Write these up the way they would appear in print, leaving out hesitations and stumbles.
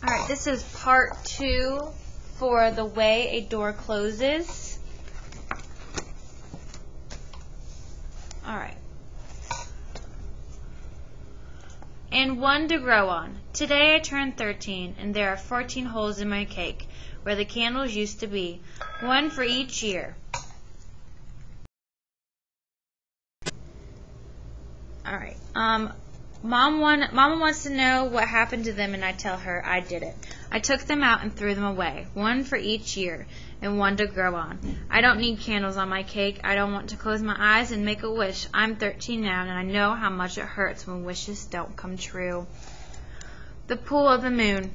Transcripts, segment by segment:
Alright, this is part 2 for the way a door closes. Alright. And one to grow on. Today I turned 13, and there are 14 holes in my cake, where the candles used to be, one for each year. Alright, Mama wants to know what happened to them, and I tell her I did it. I took them out and threw them away, one for each year, and one to grow on. I don't need candles on my cake. I don't want to close my eyes and make a wish. I'm 13 now, and I know how much it hurts when wishes don't come true. The pool of the moon.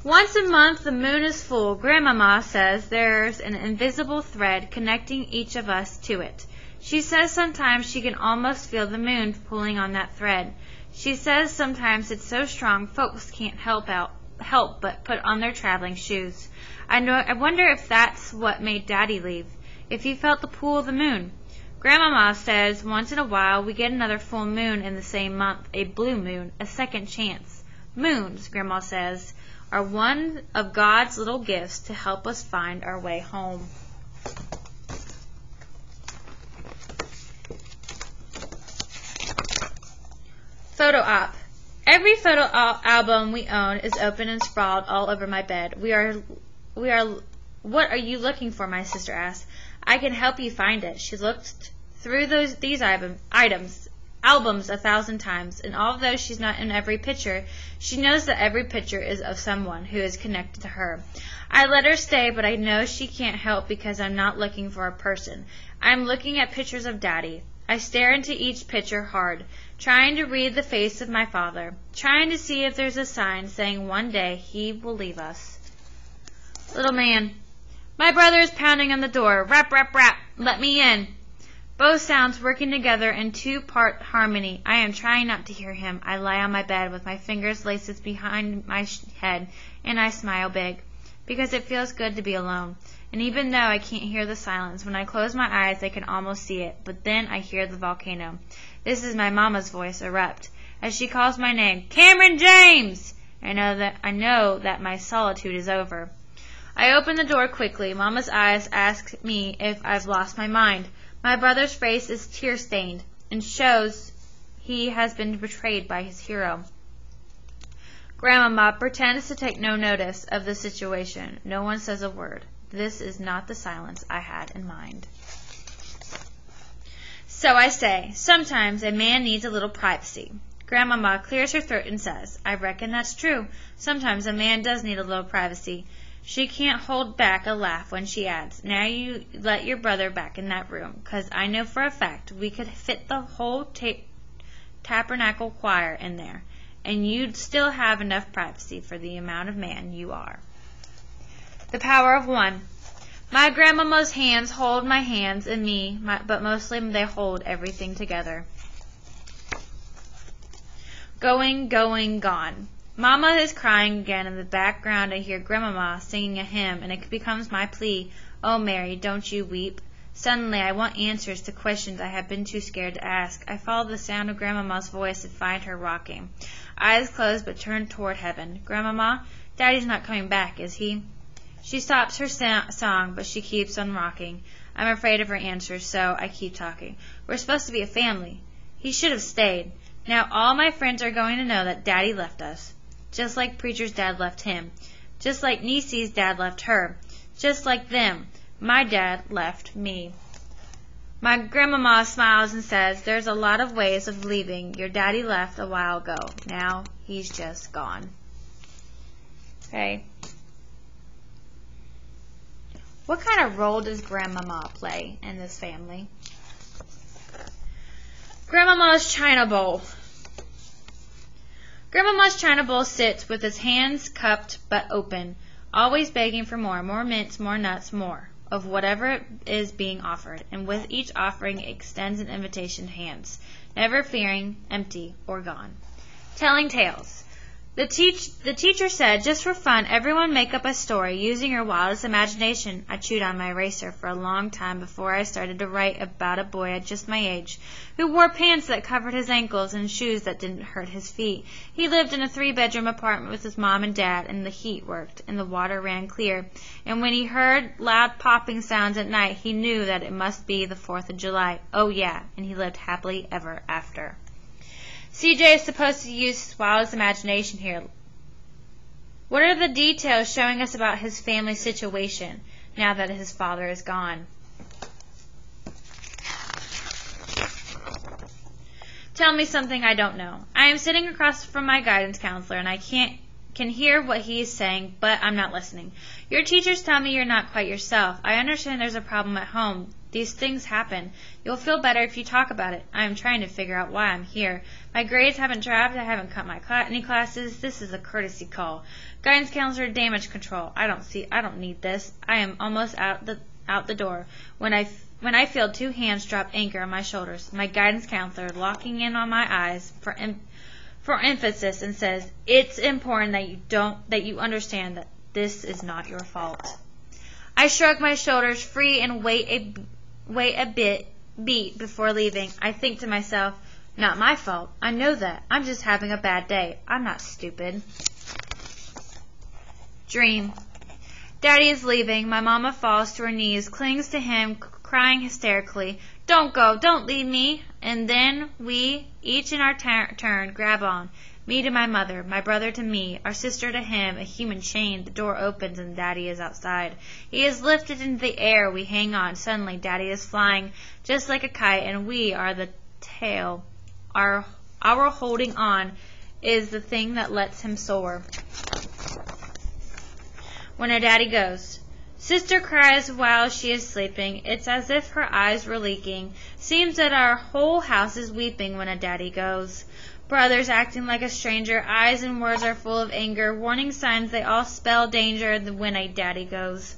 Once a month the moon is full. Grandmama says there's an invisible thread connecting each of us to it. She says sometimes she can almost feel the moon pulling on that thread. She says sometimes it's so strong folks can't help but put on their traveling shoes. I wonder if that's what made Daddy leave, if he felt the pull of the moon. Grandmama says once in a while we get another full moon in the same month, a blue moon, a second chance. Moons, Grandma says, are one of God's little gifts to help us find our way home. Photo op. Every photo album we own is open and sprawled all over my bed. What are you looking for? My sister asked. I can help you find it. She looked through these albums 1,000 times, and although she's not in every picture, she knows that every picture is of someone who is connected to her. I let her stay, but I know she can't help because I'm not looking for a person. I'm looking at pictures of Daddy. I stare into each picture hard, trying to read the face of my father, trying to see if there's a sign saying one day he will leave us. Little man. My brother is pounding on the door. Rap, rap, rap. Let me in. Both sounds working together in two-part harmony. I am trying not to hear him. I lie on my bed with my fingers laced behind my head, and I smile big, because it feels good to be alone. And even though I can't hear the silence, when I close my eyes I can almost see it. But then I hear the volcano. This is my mama's voice erupt as she calls my name, Cameron James! I know that my solitude is over. I open the door quickly. Mama's eyes ask me if I've lost my mind. My brother's face is tear-stained and shows he has been betrayed by his hero. Grandmama pretends to take no notice of the situation. No one says a word. This is not the silence I had in mind. So I say, sometimes a man needs a little privacy. Grandmama clears her throat and says, I reckon that's true. Sometimes a man does need a little privacy. She can't hold back a laugh when she adds, now you let your brother back in that room, 'cause I know for a fact we could fit the whole tabernacle choir in there, and you'd still have enough privacy for the amount of man you are. The power of one. My grandmama's hands hold my hands and me, but mostly they hold everything together. Going, going, gone. Mama is crying again. In the background I hear Grandmama singing a hymn, and it becomes my plea, Oh, Mary, don't you weep. Suddenly I want answers to questions I have been too scared to ask. I follow the sound of Grandmama's voice and find her rocking. Eyes closed but turned toward heaven. Grandmama, Daddy's not coming back, is he? She stops her song, but she keeps on rocking. I'm afraid of her answers, so I keep talking. We're supposed to be a family. He should have stayed. Now all my friends are going to know that Daddy left us. Just like Preacher's dad left him. Just like Niecy's dad left her. Just like them. My dad left me. My grandmama smiles and says, there's a lot of ways of leaving. Your daddy left a while ago. Now he's just gone. Okay. What kind of role does Grandmama play in this family? Grandmama's china bowl. Grandmama's china bowl sits with its hands cupped but open, always begging for more mints, more nuts, more of whatever is being offered, and with each offering it extends an invitation to hands, never fearing empty or gone. Telling tales. The teacher said, just for fun, everyone make up a story using your wildest imagination. I chewed on my eraser for a long time before I started to write about a boy at just my age who wore pants that covered his ankles and shoes that didn't hurt his feet. He lived in a 3-bedroom apartment with his mom and dad, and the heat worked, and the water ran clear. And when he heard loud popping sounds at night, he knew that it must be the 4th of July. Oh yeah, and he lived happily ever after. CJ is supposed to use his wildest imagination here. What are the details showing us about his family situation now that his father is gone? Tell me something I don't know. I am sitting across from my guidance counselor and I can hear what he is saying, but I'm not listening. Your teachers tell me you're not quite yourself. I understand there's a problem at home. These things happen. You'll feel better if you talk about it. I am trying to figure out why I'm here. My grades haven't dropped. I haven't cut any classes. This is a courtesy call. Guidance counselor, damage control. I don't need this. I am almost out the door when I feel 2 hands drop anchor on my shoulders. My guidance counselor locking in on my eyes for emphasis and says, "It's important that you understand that this is not your fault." I shrug my shoulders free and wait a beat before leaving. I think to myself, not my fault. I know that. I'm just having a bad day. I'm not stupid. Dream. Daddy is leaving. My mama falls to her knees, clings to him, crying hysterically, "Don't go, don't leave me." And then we, each in our turn, grab on. Me to my mother, my brother to me, our sister to him, a human chain. The door opens and Daddy is outside. He is lifted into the air. We hang on. Suddenly, Daddy is flying just like a kite, and we are the tail. Our holding on is the thing that lets him soar. When our Daddy goes. Sister cries while she is sleeping. It's as if her eyes were leaking. Seems that our whole house is weeping when a Daddy goes. Brothers acting like a stranger. Eyes and words are full of anger. Warning signs, they all spell danger when a Daddy goes.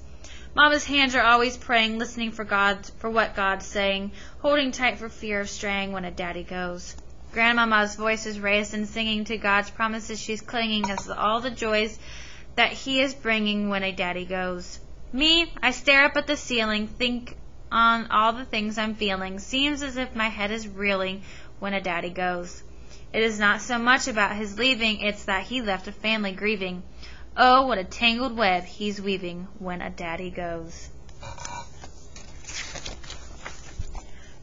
Mama's hands are always praying, listening for what God's saying, holding tight for fear of straying when a Daddy goes. Grandmama's voice is raised and singing to God's promises. She's clinging as to all the joys that He is bringing when a Daddy goes. Me, I stare up at the ceiling, think on all the things I'm feeling. Seems as if my head is reeling when a Daddy goes. It is not so much about his leaving, it's that he left a family grieving. Oh, what a tangled web he's weaving when a Daddy goes.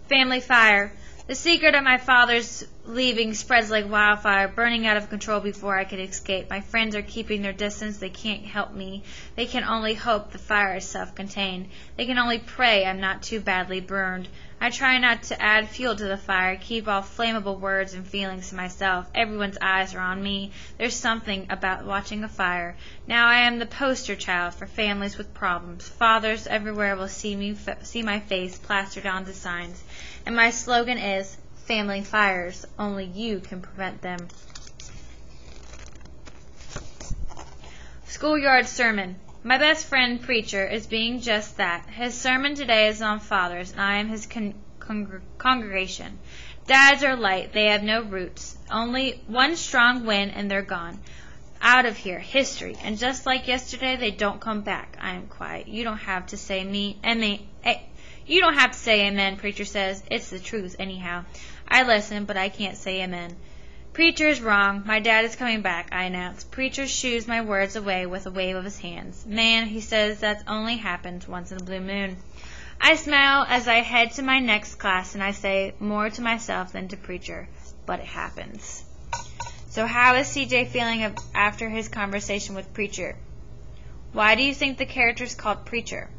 Family fire. The secret of my father's leaving spreads like wildfire, burning out of control before I can escape. My friends are keeping their distance. They can't help me. They can only hope the fire is self-contained. They can only pray I'm not too badly burned. I try not to add fuel to the fire, keep all flammable words and feelings to myself. Everyone's eyes are on me. There's something about watching a fire. Now I am the poster child for families with problems. Fathers everywhere will see my face plastered onto signs. And my slogan is, family fires, only you can prevent them. Schoolyard sermon. My best friend, preacher, is being just that. His sermon today is on fathers, and I am his congregation. Dads are light. They have no roots. Only one strong wind, and they're gone. Out of here. History. And just like yesterday, they don't come back. I am quiet. You don't have to say you don't have to say amen, preacher says. It's the truth, anyhow. I listen, but I can't say amen. Preacher is wrong. My dad is coming back, I announce. Preacher shoos my words away with a wave of his hands. Man, he says, that only happens once in a blue moon. I smile as I head to my next class, and I say more to myself than to preacher. But it happens. So how is CJ feeling after his conversation with preacher? Why do you think the character is called preacher?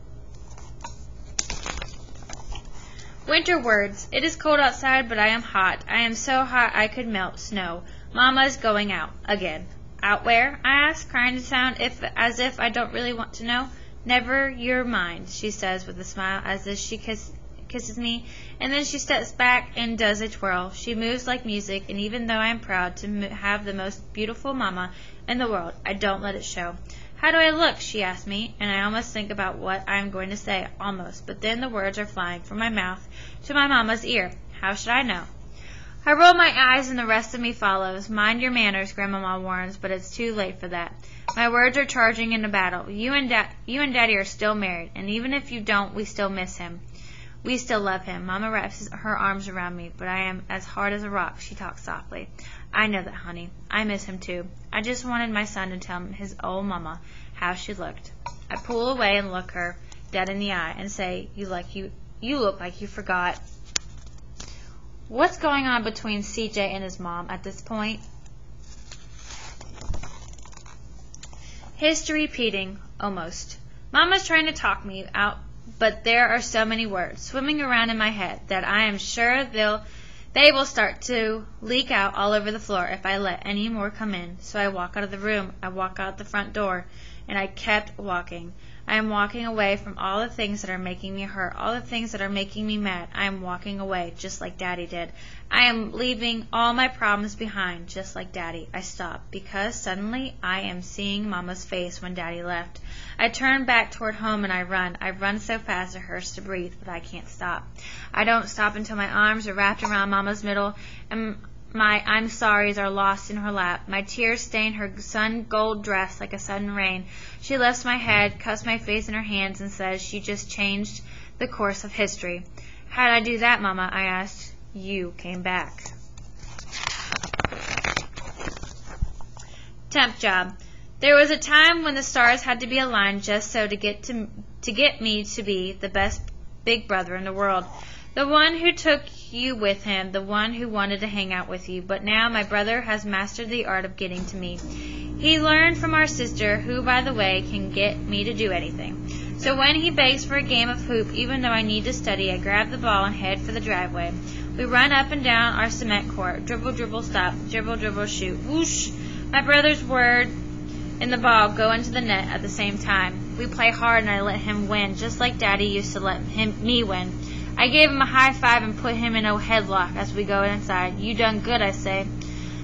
Winter words. It is cold outside, but I am hot. I am so hot I could melt snow. Mama is going out. Again. Out where? I ask, trying to sound as if I don't really want to know. Never your mind, she says with a smile as if she kisses me, and then she steps back and does a twirl. She moves like music, and even though I am proud to have the most beautiful mama in the world, I don't let it show. How do I look? She asks me, and I almost think about what I am going to say, almost, but then the words are flying from my mouth to my mama's ear. How should I know? I roll my eyes and the rest of me follows. Mind your manners, Grandmama warns, but it's too late for that. My words are charging into battle. You and Daddy are still married, and even if you don't, we still miss him. We still love him. Mama wraps her arms around me, but I am as hard as a rock. She talks softly. I know that, honey. I miss him too. I just wanted my son to tell his old mama how she looked. I pull away and look her dead in the eye and say, You look like you forgot. What's going on between CJ and his mom at this point? History repeating, almost. Mama's trying to talk me out, but there are so many words swimming around in my head that I am sure they will start to leak out all over the floor if I let any more come in. So I walk out of the room. I walk out the front door, and I kept walking. I am walking away from all the things that are making me hurt, all the things that are making me mad. I am walking away, just like Daddy did. I am leaving all my problems behind, just like Daddy. I stop, because suddenly I am seeing Mama's face when Daddy left. I turn back toward home and I run. I run so fast it hurts to breathe, but I can't stop. I don't stop until my arms are wrapped around Mama's middle, and my I'm sorries are lost in her lap. My tears stain her sun gold dress like a sudden rain. She lifts my head, cups my face in her hands, and says she just changed the course of history. How'd I do that, Mama? I asked. You came back. Temp job. There was a time when the stars had to be aligned just so to get me to be the best big brother in the world. The one who took you with him, the one who wanted to hang out with you. But now my brother has mastered the art of getting to me. He learned from our sister, who, by the way, can get me to do anything. So when he begs for a game of hoop, even though I need to study, I grab the ball and head for the driveway. We run up and down our cement court. Dribble, dribble, stop. Dribble, dribble, shoot. Whoosh! My brother's word and the ball go into the net at the same time. We play hard and I let him win, just like Daddy used to let me win. I gave him a high five and put him in a headlock as we go inside. You done good, I say.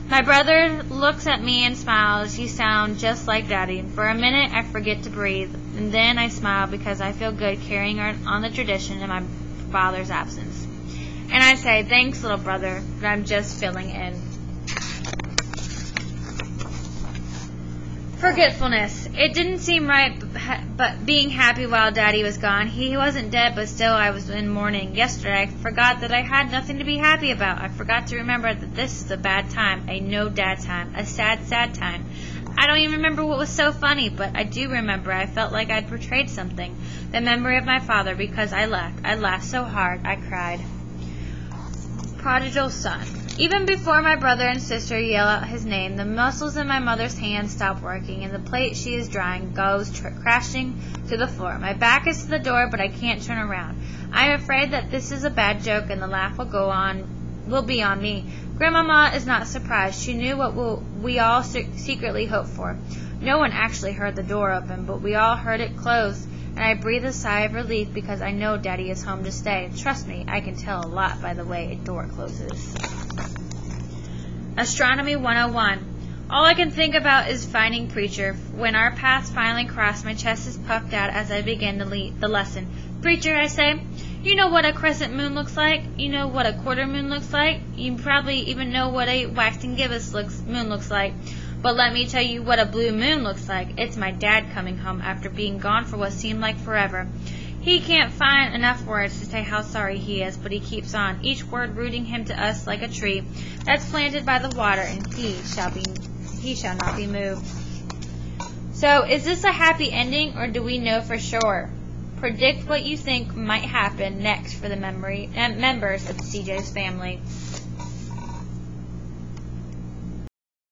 My brother looks at me and smiles. You sound just like Daddy. For a minute, I forget to breathe, and then I smile because I feel good carrying on the tradition in my father's absence. And I say, thanks, little brother, but I'm just filling in. Forgetfulness. It didn't seem right, but being happy while Daddy was gone. He wasn't dead, but still I was in mourning. Yesterday I forgot that I had nothing to be happy about. I forgot to remember that this is a bad time, a no-dad time, a sad, sad time. I don't even remember what was so funny, but I do remember I felt like I'd betrayed something. The memory of my father, because I laughed. I laughed so hard, I cried. Prodigal son. Even before my brother and sister yell out his name, the muscles in my mother's hands stop working, and the plate she is drying goes crashing to the floor. My back is to the door, but I can't turn around. I am afraid that this is a bad joke, and the laugh will be on me. Grandmama is not surprised. She knew what we all secretly hoped for. No one actually heard the door open, but we all heard it close, and I breathe a sigh of relief because I know Daddy is home to stay. Trust me, I can tell a lot by the way a door closes. Astronomy 101. All I can think about is finding Preacher. When our paths finally cross, my chest is puffed out as I begin the lesson. Preacher, I say, you know what a crescent moon looks like? You know what a quarter moon looks like? You probably even know what a waxing gibbous moon looks like. But let me tell you what a blue moon looks like. It's my dad coming home after being gone for what seemed like forever. He can't find enough words to say how sorry he is, but he keeps on, each word rooting him to us like a tree that's planted by the water, and he shall not be moved. So, is this a happy ending, or do we know for sure? Predict what you think might happen next for the members of CJ's family.